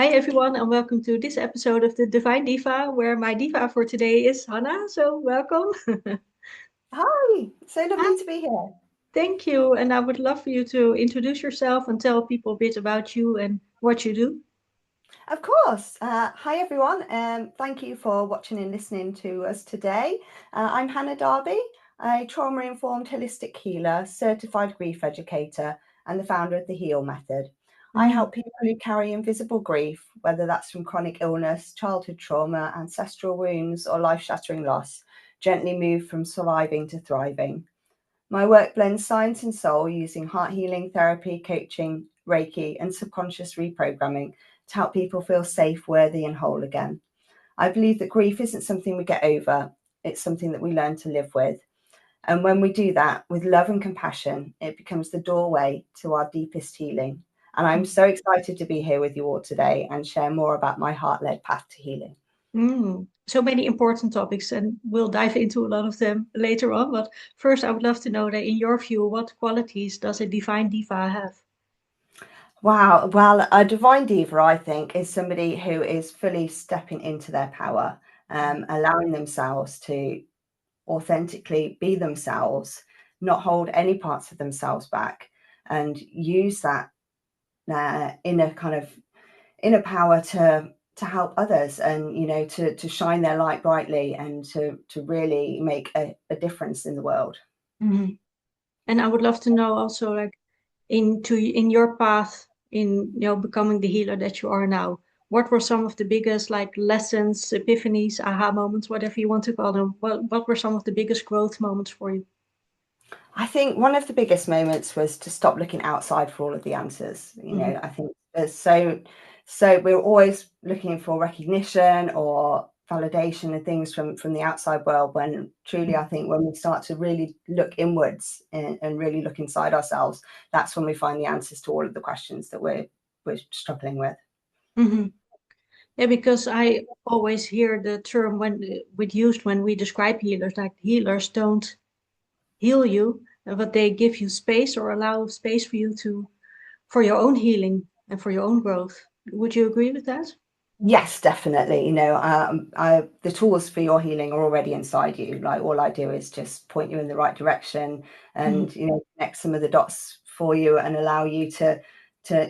Hi everyone, and welcome to this episode of the Divine Diva, where my diva for today is Hannah. So welcome. Hi, so Hi. lovely to be here. Thank you, and I would love for you to introduce yourself and tell people a bit about you and what you do. Of course. Hi, everyone. Thank you for watching and listening to us today. I'm Hannah Darby, a trauma informed holistic healer, certified grief educator, and the founder of the Heal Method. I Mm, help people who carry invisible grief, whether that's from chronic illness, childhood trauma, ancestral wounds, or life shattering loss, gently move from surviving to thriving. My work blends science and soul using heart healing therapy, coaching, Reiki, and subconscious reprogramming to help people feel safe, worthy, and whole again. I believe that grief isn't something we get over, it's something that we learn to live with. And when we do that with love and compassion, it becomes the doorway to our deepest healing. And I'm so excited to be here with you all today and share more about my heart led path to healing. So many important topics, and we'll dive into a lot of them later on. But first, I would love to know that, in your view, what qualities does a divine diva have? Wow. Well, a divine diva, I think, is somebody who is fully stepping into their power, allowing themselves to authentically be themselves, not hold any parts of themselves back, and use that inner kind of inner power to help others, and to shine their light brightly and to really make a difference in the world. Mhm. And I would love to know also, like, in your path in becoming the healer that you are now, what were some of the biggest like lessons, epiphanies, aha moments, whatever you want to call them? What were some of the biggest growth moments for you? I think one of the biggest moments was to stop looking outside for all of the answers. Hmm. I think there's so we're always looking for recognition or validation and things from the outside world, when truly I think when we start to really look inwards and really look inside ourselves, that's when we find the answers to all of the questions that we're struggling with. Hmm. Yeah, because I always hear the term when with used when we describe healers, like healers don't heal you, but they give you space or allow space for you to for your own healing and for your own growth. Would you agree with that? Yes, definitely. The tools for your healing are already inside you. Like, all I do is just point you in the right direction, Hmm. and connect some of the dots for you and allow you to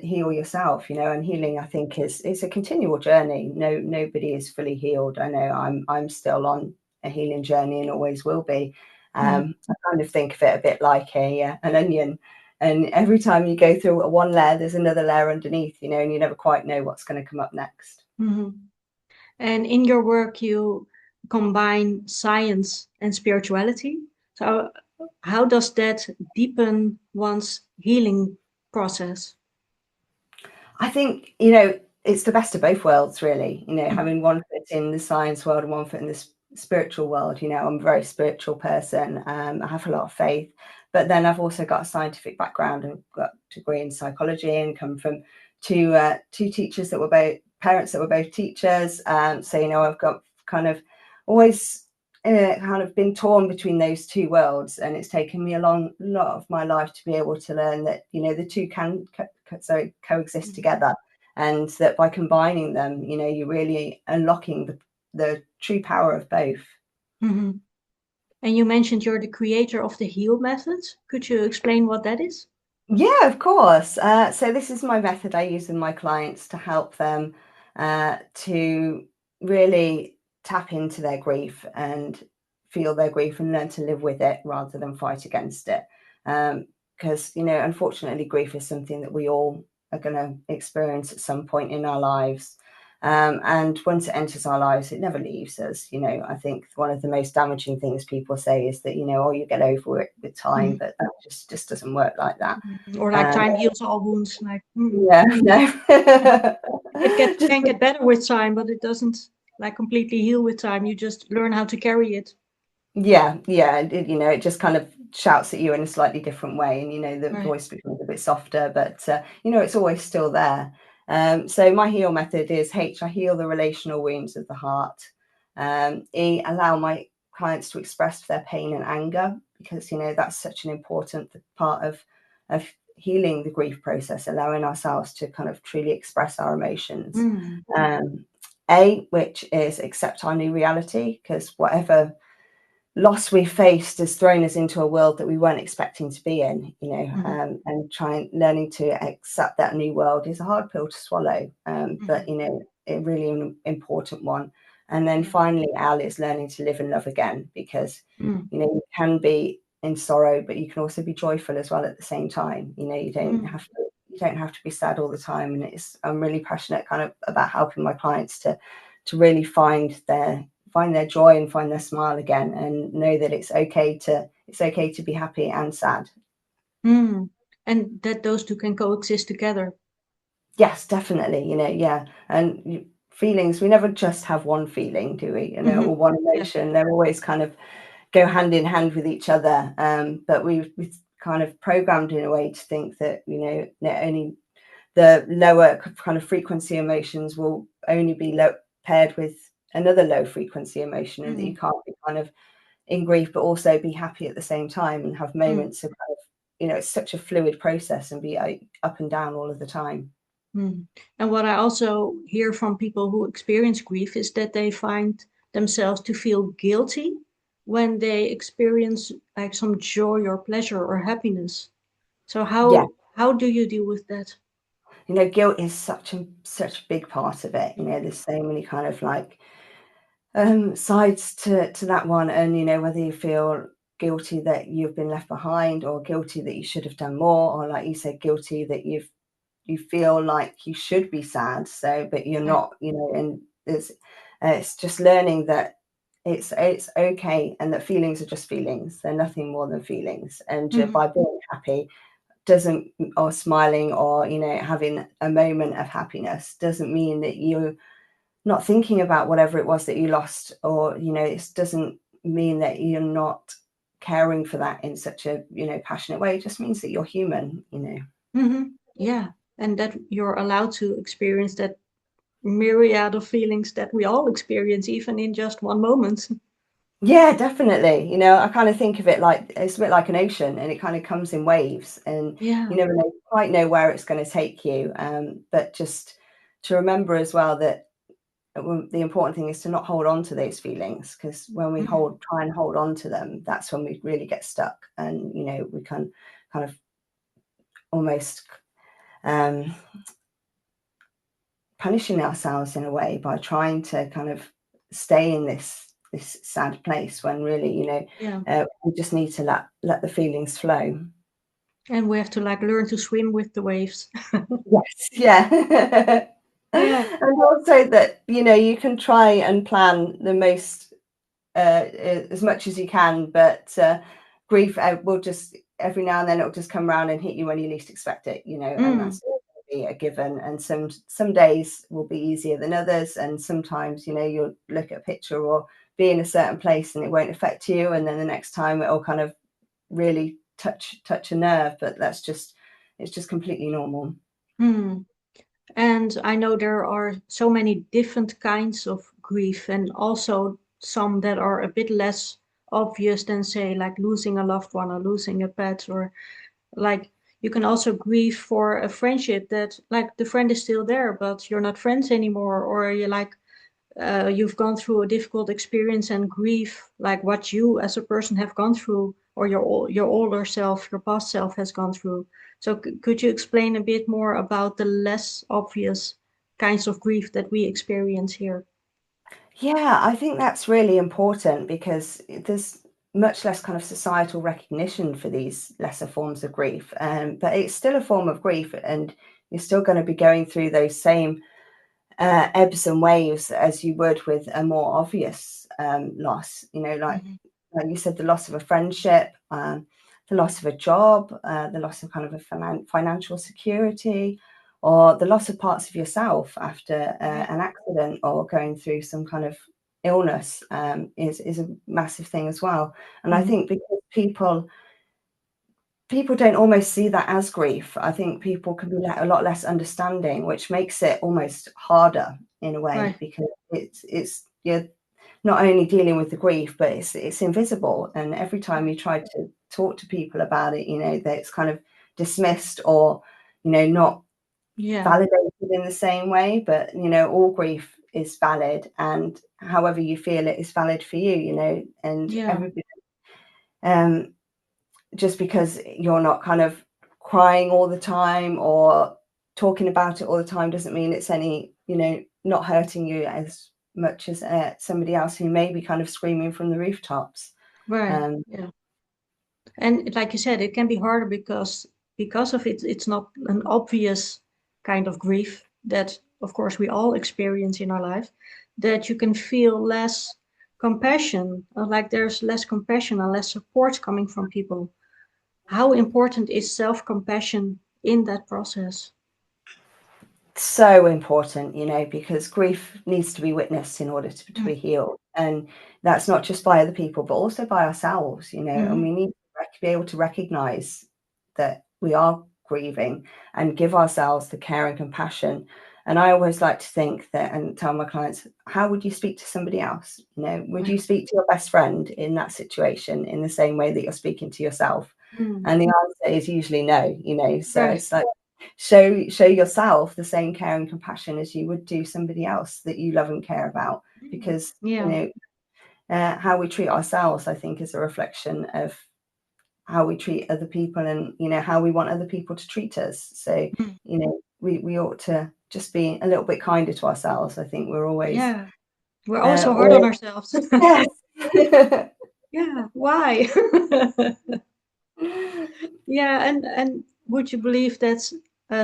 heal yourself. And healing, I think, is a continual journey. Nobody is fully healed. I know I'm still on a healing journey and always will be. Hmm. I kind of think of it a bit like an onion. And every time you go through one layer, there's another layer underneath, and you never quite know what's going to come up next. Hmm. And in your work, you combine science and spirituality. So, how does that deepen one's healing process? I think, it's the best of both worlds, really, Mhm. having one foot in the science world and one foot in the spiritual world. I'm a very spiritual person. I have a lot of faith, but then I've also got a scientific background. I've got a degree in psychology and come from two teachers that were both parents that were both teachers. So, I've got kind of always kind of been torn between those two worlds, and it's taken me a lot of my life to be able to learn that the two can coexist together, and that by combining them, you're really unlocking the true power of both. Mhm. And you mentioned you're the creator of the heal method. Could you explain what that is? Yeah, of course. So this is my method I use with my clients to help them to really tap into their grief and feel their grief and learn to live with it rather than fight against it. Because, unfortunately, grief is something that we all are going to experience at some point in our lives. And once it enters our lives, it never leaves us. I think one of the most damaging things people say is that, oh, you get over it with time, Mhm. but that just doesn't work like that. Or like Um, time heals all wounds. Like yeah, no. Just can get better with time, but it doesn't like completely heal with time. You just learn how to carry it. yeah. It just kind of shouts at you in a slightly different way, and the Right. voice becomes a bit softer, but it's always still there. So my heal method is H. I heal the relational wounds of the heart. E. Allow my clients to express their pain and anger, because that's such an important part of healing the grief process, allowing ourselves to kind of truly express our emotions. Which is accept our new reality, because whatever loss we faced has thrown us into a world that we weren't expecting to be in, and learning to accept that new world is a hard pill to swallow, but a really important one. And then finally, Al, is learning to live and love again, because you can be in sorrow, but you can also be joyful as well at the same time. You don't have to be sad all the time. And I'm really passionate kind of about helping my clients to really find their joy and find their smile again, and know that it's okay to be happy and sad. And that those two can coexist together. Yes, definitely. Yeah. And feelings, we never just have one feeling, do we? Or one emotion. Yeah. They're always kind of go hand in hand with each other. But we've kind of programmed in a way to think that, only the lower kind of frequency emotions will only be paired with another low frequency emotion, and that you can't be kind of in grief but also be happy at the same time, and have moments of kind of, it's such a fluid process, and be up and down all of the time. And what I also hear from people who experience grief is that they find themselves to feel guilty when they experience like some joy or pleasure or happiness. So how do you deal with that? Guilt is such a big part of it. There's so many kind of like sides to that one, and whether you feel guilty that you've been left behind, or guilty that you should have done more, or like you said, guilty that you feel like you should be sad, but you're not, and it's just learning that it's okay, and that feelings are just feelings. They're nothing more than feelings. And by being happy or smiling, or having a moment of happiness, doesn't mean that you're not thinking about whatever it was that you lost, or it doesn't mean that you're not caring for that in such a passionate way. It just means that you're human. Yeah, and that you're allowed to experience that myriad of feelings that we all experience, even in just one moment. Yeah, definitely. I kind of think of it like it's a bit like an ocean, and it kind of comes in waves, and you never quite know where it's going to take you. But just to remember as well that the important thing is to not hold on to those feelings, because when we try and hold on to them, that's when we really get stuck, and we can kind of almost punishing ourselves in a way by trying to kind of stay in this sad place, when really we just need to let the feelings flow. And we have to like learn to swim with the waves. Yes, yeah. And also that you can try and plan the most as much as you can, but grief will just every now and then it'll just come around and hit you when you least expect it, and that's be a given. And some days will be easier than others, and sometimes you'll look at a picture or be in a certain place and it won't affect you, and then the next time it'll kind of really touch a nerve, but it's just completely normal. And I know there are so many different kinds of grief, and also some that are a bit less obvious than, say, like losing a loved one or losing a pet, or like you can also grieve for a friendship that like the friend is still there, but you're not friends anymore, or you've gone through a difficult experience and grieve like what you as a person have gone through, or your older self, your past self has gone through. So could you explain a bit more about the less obvious kinds of grief that we experience here? Yeah, I think that's really important, because there's much less kind of societal recognition for these lesser forms of grief. But it's still a form of grief, and you're still going to be going through those same ebbs and waves as you would with a more obvious loss. Like you said, the loss of a friendship, the loss of a job, the loss of kind of a financial security, or the loss of parts of yourself after an accident, or going through some kind of illness, is a massive thing as well. And I think because people don't almost see that as grief, I think people can be a lot less understanding, which makes it almost harder in a way, because it's you're not only dealing with the grief, but it's invisible. And every time you try to talk to people about it, that it's kind of dismissed or, not Yeah. validated in the same way. But, all grief is valid, and however you feel it is valid for you, and Yeah. everybody, just because you're not kind of crying all the time or talking about it all the time doesn't mean it's any, not hurting you as much as somebody else who may be kind of screaming from the rooftops. Right. Yeah. And like you said, it can be harder because of it. It's not an obvious kind of grief that, of course, we all experience in our life. That you can feel less compassion, like there's less compassion and less support coming from people. How important is self-compassion in that process? So important, because grief needs to be witnessed in order to be healed. And that's not just by other people, but also by ourselves, and we need to be able to recognize that we are grieving and give ourselves the care and compassion. And I always like to think that, and tell my clients, how would you speak to somebody else? Would you speak to your best friend in that situation in the same way that you're speaking to yourself? And the answer is usually no, so Right. it's like, show yourself the same care and compassion as you would do somebody else that you love and care about, because Yeah. how we treat ourselves, I think, is a reflection of how we treat other people, and how we want other people to treat us. So we ought to just be a little bit kinder to ourselves. I think we're always Yeah. We're always so hard on ourselves. yes. Yeah. Why? Yeah. And would you believe that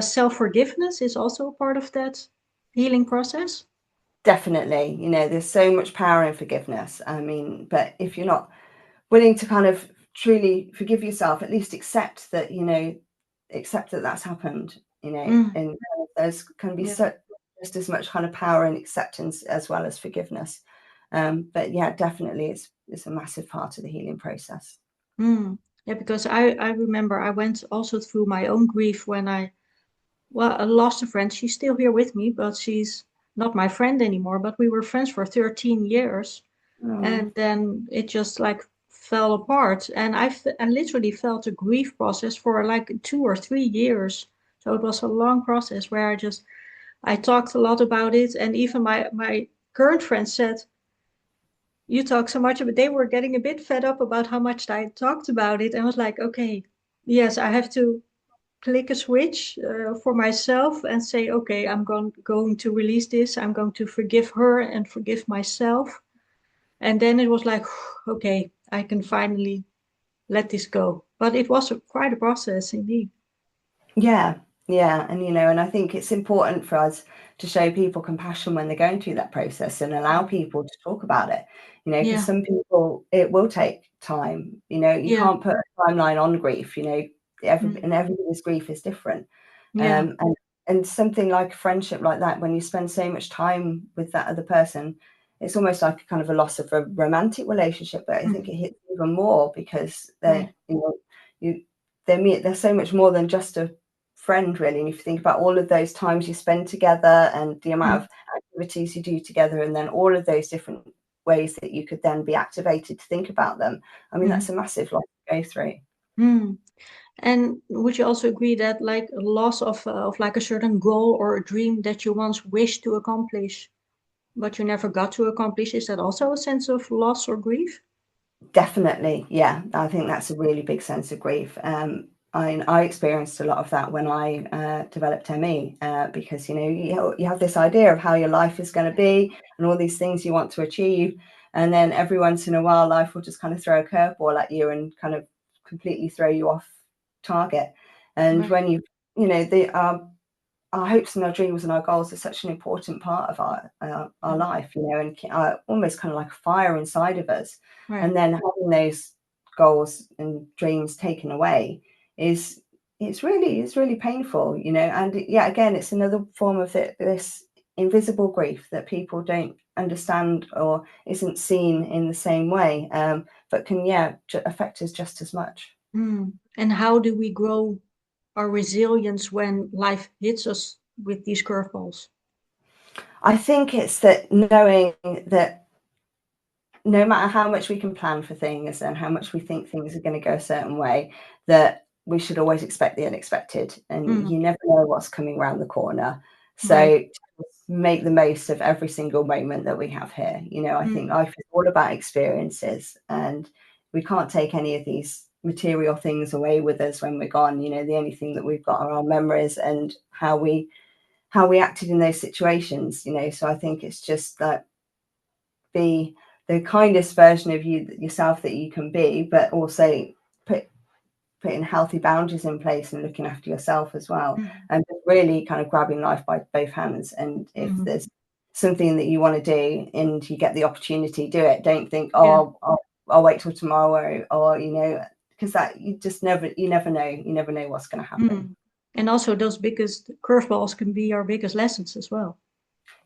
self-forgiveness is also part of that healing process? Definitely, there's so much power in forgiveness. I mean, but if you're not willing to kind of truly forgive yourself, at least accept that, accept that that's happened, and there's can be Yeah. just as much kind of power in acceptance as well as forgiveness. But yeah, definitely it's a massive part of the healing process. Yeah, because I remember I went also through my own grief when I lost a friend. She's still here with me, but she's not my friend anymore. But we were friends for 13 years. Oh, And then it just like fell apart. And I literally felt a grief process for like 2 or 3 years. So it was a long process where I talked a lot about it. And even my current friends said, you talk so much, but they were getting a bit fed up about how much I talked about it. And I was like, okay, yes, I have to click a switch for myself and say, okay, I'm going to release this. I'm going to forgive her and forgive myself. And then it was like, okay, I can finally let this go. But it was quite a process indeed. yeah, and I think it's important for us to show people compassion when they're going through that process and allow people to talk about it, because Yeah, some people it will take time. You yeah, can't put a timeline on grief. mm, And everybody's grief is different. yeah, And something like a friendship like that, when you spend so much time with that other person, it's almost like a kind of a loss of a romantic relationship. But I think mm, it hits even more because right, you they're so much more than just a friend, really. And if you think about all of those times you spend together and the amount mm, of activities you do together, and then all of those different ways that you could then be activated to think about them, I mean, mm, that's a massive lot to go through. mm. And would you also agree that like a loss of like a certain goal or a dream that you once wished to accomplish, but you never got to accomplish, is that also a sense of loss or grief? Definitely, yeah. I think that's a really big sense of grief. I experienced a lot of that when I developed ME, because you have this idea of how your life is going to be and all these things you want to achieve, and then every once in a while, life will just kind of throw a curveball at you and kind of completely throw you off target. And Right. when our hopes and our dreams and our goals are such an important part of our Mm, life, and almost kind of like a fire inside of us. right. And then having those goals and dreams taken away is it's really painful, And yeah, again, it's another form of this invisible grief that people don't understand or isn't seen in the same way, but can affect us just as much. And how do we grow our resilience when life hits us with these curveballs? I think it's that knowing that no matter how much we can plan for things and how much we think things are going to go a certain way, that we should always expect the unexpected, and you never know what's coming around the corner. So Right. make the most of every single moment that we have here. You know, I think life is all about experiences, and we can't take any of these material things away with us when we're gone. You know, the only thing that we've got are our memories and how we acted in those situations. You know, so I think it's just that be the kindest version of yourself that you can be, but also putting healthy boundaries in place and looking after yourself as well, and really kind of grabbing life by both hands. And if there's something that you want to do and you get the opportunity, do it. Don't think, oh, I'll wait till tomorrow, or you know, because that you never know what's going to happen. And also those biggest curveballs can be our biggest lessons as well.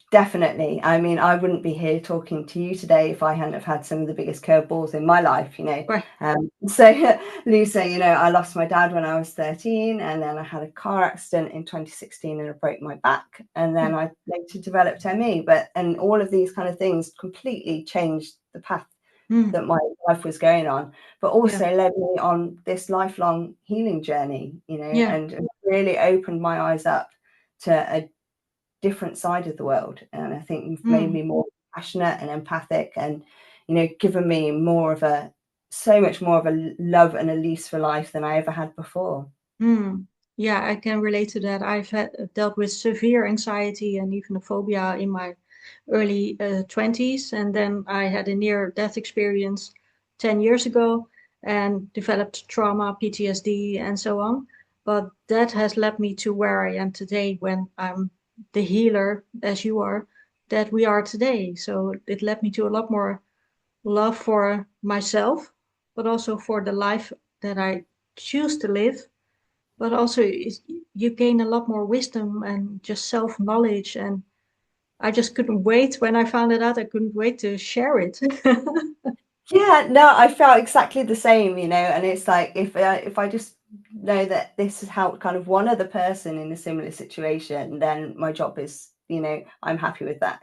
Definitely. I mean, I wouldn't be here talking to you today if I hadn't have had some of the biggest curveballs in my life, you know. Right. So Lisa, you know, I lost my dad when I was 13, and then I had a car accident in 2016 and I broke my back, and then I later developed ME. And all of these kind of things completely changed the path that my life was going on, but also led me on this lifelong healing journey, you know, and really opened my eyes up to a different side of the world. And I think you've made me more passionate and empathic, and you know, given me so much more of a love and a lease for life than I ever had before. Yeah, I can relate to that. I've dealt with severe anxiety and even a phobia in my early 20s, and then I had a near-death experience 10 years ago and developed trauma, PTSD, and so on. But that has led me to where I am today, when I'm the healer, as you are, that we are today. So it led me to a lot more love for myself, but also for the life that I choose to live. But also you gain a lot more wisdom and just self-knowledge. And I just couldn't wait when I found it out. I couldn't wait to share it. Yeah, no, I felt exactly the same, you know, and it's like if I just know that this has helped kind of one other person in a similar situation, then my job is, you know, I'm happy with that.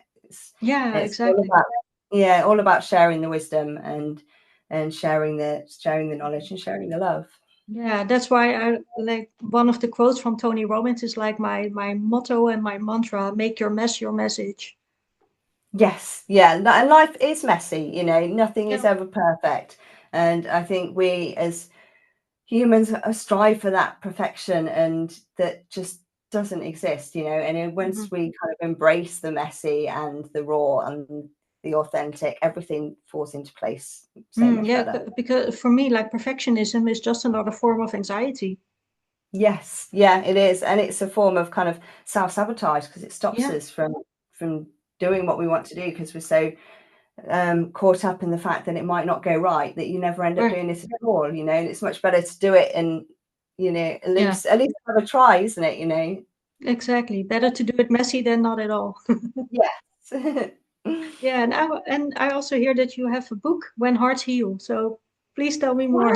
Yeah, It's all exactly. about, all about sharing the wisdom and sharing the knowledge and sharing the love. Yeah, that's why I like one of the quotes from Tony Robbins is like my motto and my mantra: make your mess your message. Yes, yeah, and life is messy, you know, nothing is Yeah. ever perfect. And I think we as humans strive for that perfection, and that just doesn't exist, you know. And then once we kind of embrace the messy and the raw and the authentic, everything falls into place so much Yeah, better. because for me, like perfectionism is just another form of anxiety. Yes, yeah, it is. And it's a form of kind of self-sabotage, because it stops Yeah, us from doing what we want to do, because we're so caught up in the fact that it might not go right, that you never end up right. doing it at all, you know. And it's much better to do it, and you know, at Yeah, least have a try, isn't it, you know? exactly. Better to do it messy than not at all. Yes. Yeah, and I also hear that you have a book, When Hearts Heal. So please tell me more.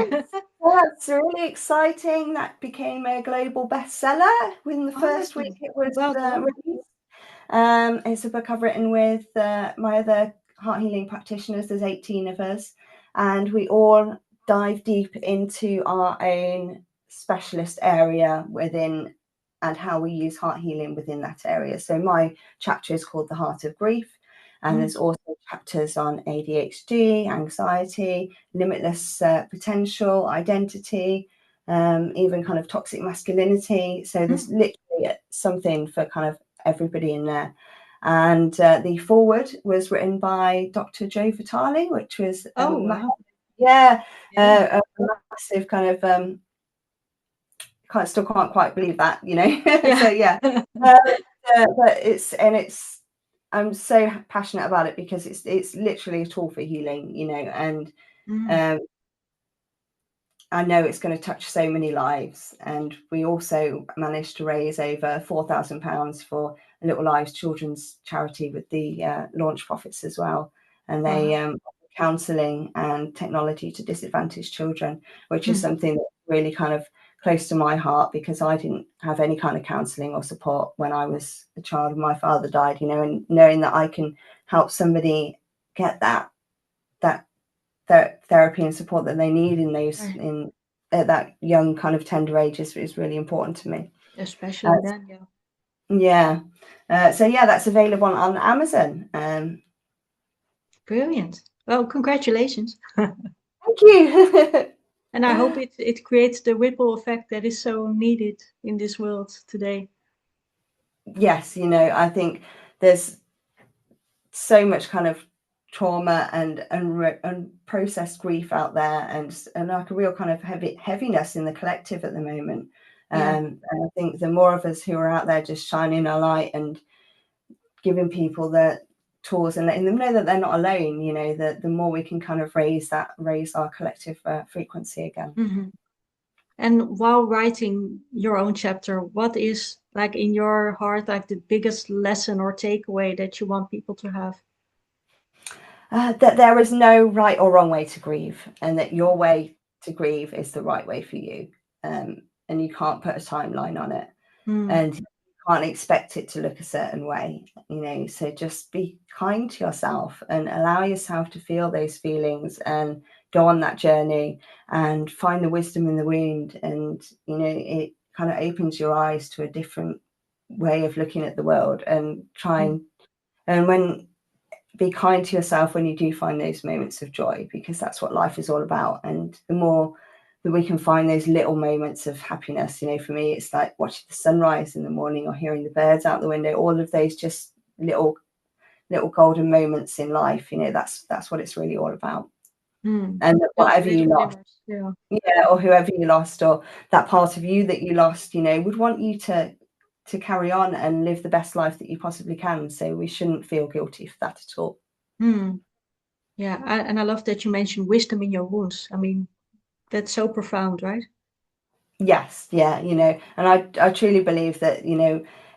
That's really exciting. That became a global bestseller within the first week Oh, it was well done. released. It's a book I've written with my other heart healing practitioners. There's 18 of us, and we all dive deep into our own specialist area within, and how we use heart healing within that area. So my chapter is called The Heart of Grief, and there's also chapters on ADHD, anxiety, limitless potential, identity, even kind of toxic masculinity. So there's literally something for kind of everybody in there. And the foreword was written by Dr. Joe Vitale, which was Oh, wow. yeah, Yeah. a massive kind of still can't quite believe that, you know. So Yeah. yeah, but it's I'm so passionate about it, because it's literally a tool for healing, you know. And um, I know it's going to touch so many lives. And we also managed to raise over £4,000 for a Little Lives children's charity with the launch profits as well. And they Wow. counselling and technology to disadvantaged children, which is something that's really kind of close to my heart, because I didn't have any kind of counselling or support when I was a child. My father died, you know, and knowing that I can help somebody get that therapy and support that they need in those Right. at that young kind of tender age is really important to me. Especially then, yeah. Yeah. So yeah, that's available on Amazon. Brilliant. Well, congratulations. Thank you. And I hope it creates the ripple effect that is so needed in this world today. Yes, I think there's so much kind of trauma and processed grief out there, and like a real kind of heaviness in the collective at the moment. Yeah. And I think the more of us who are out there just shining a light and giving people the tools and letting them know that they're not alone, the more we can kind of raise our collective frequency again. Mm-hmm. And while writing your own chapter, what is like in your heart, like the biggest lesson or takeaway that you want people to have? That there is no right or wrong way to grieve, and that your way to grieve is the right way for you. And you can't put a timeline on it. And you can't expect it to look a certain way, so just be kind to yourself and allow yourself to feel those feelings and go on that journey and find the wisdom in the wound. And it kind of opens your eyes to a different way of looking at the world, and be kind to yourself when you do find those moments of joy, because that's what life is all about. And the more that we can find those little moments of happiness, for me, it's like watching the sunrise in the morning or hearing the birds out the window, all of those just little golden moments in life, that's what it's really all about. And whatever you lost, or whoever you lost, or that part of you that you lost, would want you to carry on and live the best life that you possibly can. So we shouldn't feel guilty for that at all. Yeah, and I love that you mentioned wisdom in your wounds. I mean, that's so profound, right? Yes, yeah, and I truly believe that,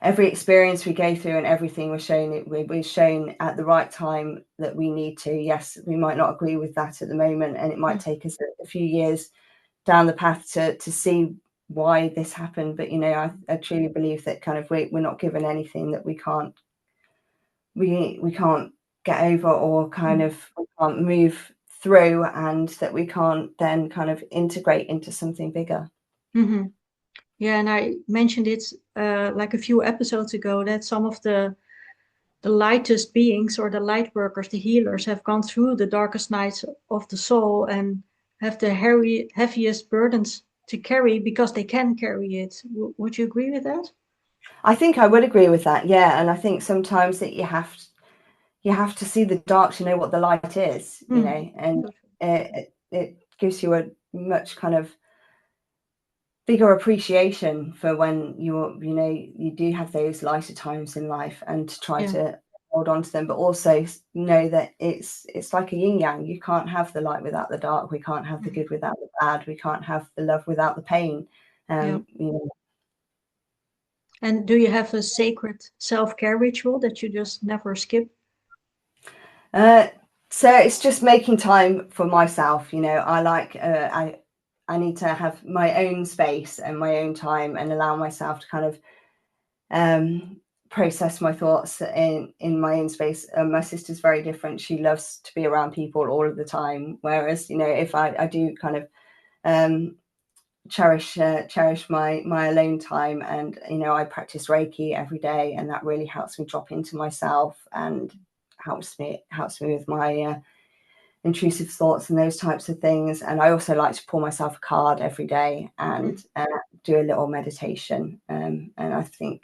every experience we go through and everything we're shown at the right time that we need to. Yes, we might not agree with that at the moment, and it might take us a few years down the path to see why this happened. But, I truly believe that kind of we're not given anything that we can't get over, or kind of we can't move through, and that we can't then kind of integrate into something bigger. Yeah, and I mentioned it like a few episodes ago that some of the lightest beings, or the light workers, the healers, have gone through the darkest nights of the soul and have the heaviest burdens to carry because they can carry it. Would you agree with that? I think I would agree with that. Yeah, and I think sometimes that you have to see the dark to know what the light is. And it gives you a much kind of bigger appreciation for when you do have those lighter times in life, and to try to hold on to them, but also know that it's like a yin yang. You can't have the light without the dark. We can't have the good without the bad. We can't have the love without the pain. And do you have a sacred self-care ritual that you just never skip? So it's just making time for myself. I like I need to have my own space and my own time, and allow myself to kind of process my thoughts in my own space. My sister's very different. She loves to be around people all of the time, whereas if I do kind of cherish my alone time, and I practice Reiki every day, and that really helps me drop into myself, and helps me with my intrusive thoughts and those types of things. And I also like to pull myself a card every day and do a little meditation. And I think,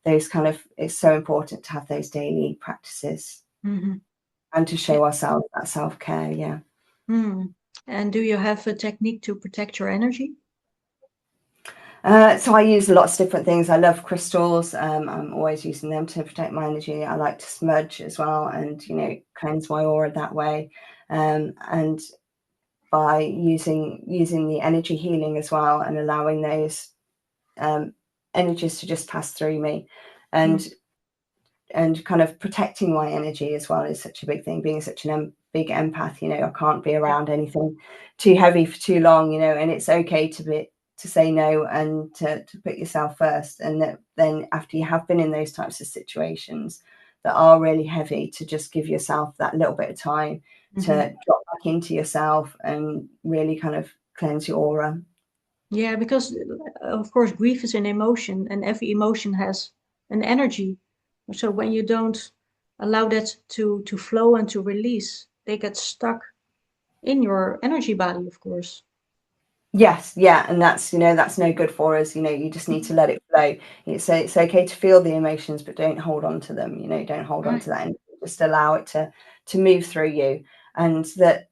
those kind of, it's so important to have those daily practices and to show ourselves that self-care. Yeah. And do you have a technique to protect your energy? So I use lots of different things. I love crystals. I'm always using them to protect my energy. I like to smudge as well, and cleanse my aura that way. And by using the energy healing as well, and allowing those energies to just pass through me, and kind of protecting my energy as well is such a big thing. Being such a big empath, I can't be around anything too heavy for too long, and it's okay to say no, and to put yourself first. And that then after you have been in those types of situations that are really heavy, to just give yourself that little bit of time to drop back into yourself and really kind of cleanse your aura. Yeah, because of course grief is an emotion and every emotion has an energy. So when you don't allow that to flow and to release, they get stuck in your energy body, of course. Yes, yeah, and that's, that's no good for us. You just need to let it flow. It's okay to feel the emotions, but don't hold on to them. Don't hold on Right. to that, and just allow it to move through you. And that,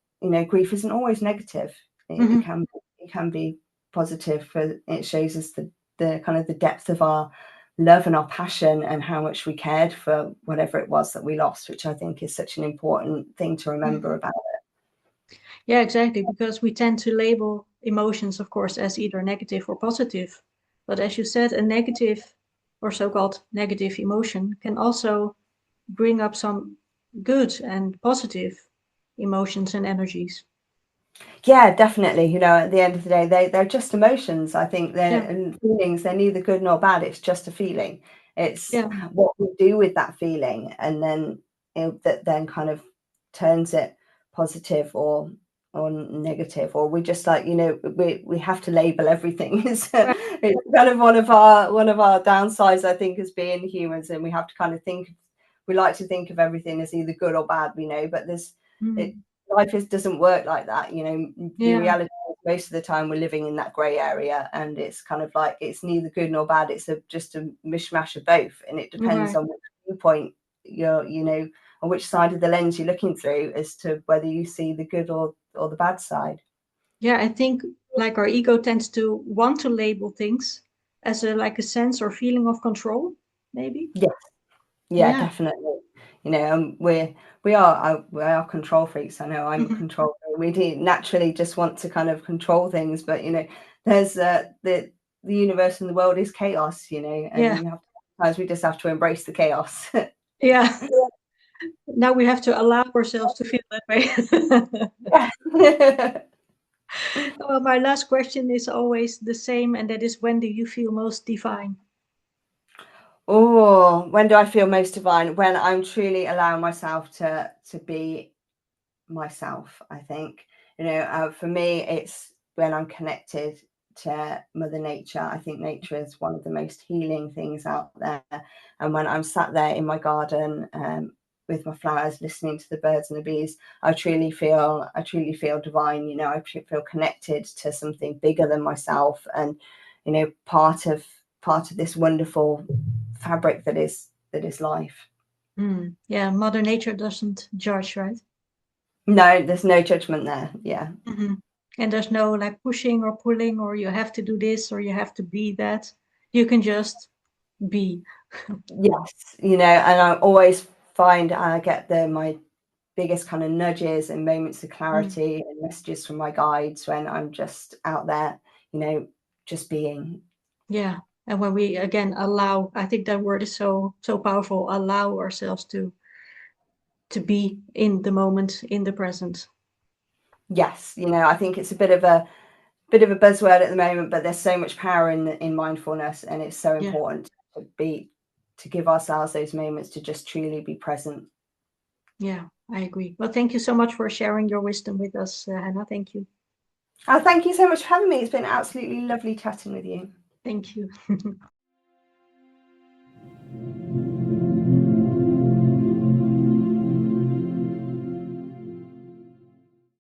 grief isn't always negative. It Hmm. can be positive. For it shows us the kind of the depth of our love and our passion and how much we cared for whatever it was that we lost, which I think is such an important thing to remember Hmm. about. Yeah, exactly. Because we tend to label emotions, of course, as either negative or positive. But as you said, a negative or so-called negative emotion can also bring up some good and positive emotions and energies. Yeah, definitely. At the end of the day, they're just emotions. I think they're Yeah, and feelings. They're neither good nor bad. It's just a feeling. It's yeah, what we do with that feeling, and then that then kind of turns it positive or negative, or we just like we have to label everything. right. It's kind of one of our downsides, I think, as being humans, and we have to kind of think. We like to think of everything as either good or bad, but there's it Mm, doesn't work like that. The yeah, reality is most of the time we're living in that grey area, and it's kind of like it's neither good nor bad. It's just a mishmash of both, and it depends right. on which viewpoint on which side of the lens you're looking through as to whether you see the good or the bad side. Yeah, I think like our ego tends to want to label things as a like a sense or feeling of control, maybe. Yeah, yeah, Yeah. definitely. We are control freaks. I know I'm a Hmm. control freak. We do naturally just want to kind of control things, but there's the universe and the world is chaos, and Yeah. sometimes we just have to embrace the chaos. Yeah. Now we have to allow ourselves to feel that way. Well, my last question is always the same, and that is when do you feel most divine? Oh, when do I feel most divine? When I'm truly allowing myself to be myself. I think for me it's when I'm connected to Mother Nature. I think nature is one of the most healing things out there, and when I'm sat there in my garden with my flowers, listening to the birds and the bees, I truly feel divine. I feel connected to something bigger than myself, and part of this wonderful fabric that is life. Yeah, Mother Nature doesn't judge, right? No, there's no judgment there. Yeah. Hmm. And there's no like pushing or pulling, or you have to do this or you have to be that. You can just be. Yes, and I always find I get my biggest kind of nudges and moments of Mm. clarity and messages from my guides when I'm just out there, just being. Yeah. And when we again allow, I think that word is so powerful, allow ourselves to be in the moment, in the present. Yes, I think it's a bit of a buzzword at the moment, but there's so much power in mindfulness, and it's so Yeah. important to give ourselves those moments to just truly be present. Yeah, I agree. Well, thank you so much for sharing your wisdom with us, Hannah. Thank you. Oh, thank you so much for having me. It's been absolutely lovely chatting with you. Thank you.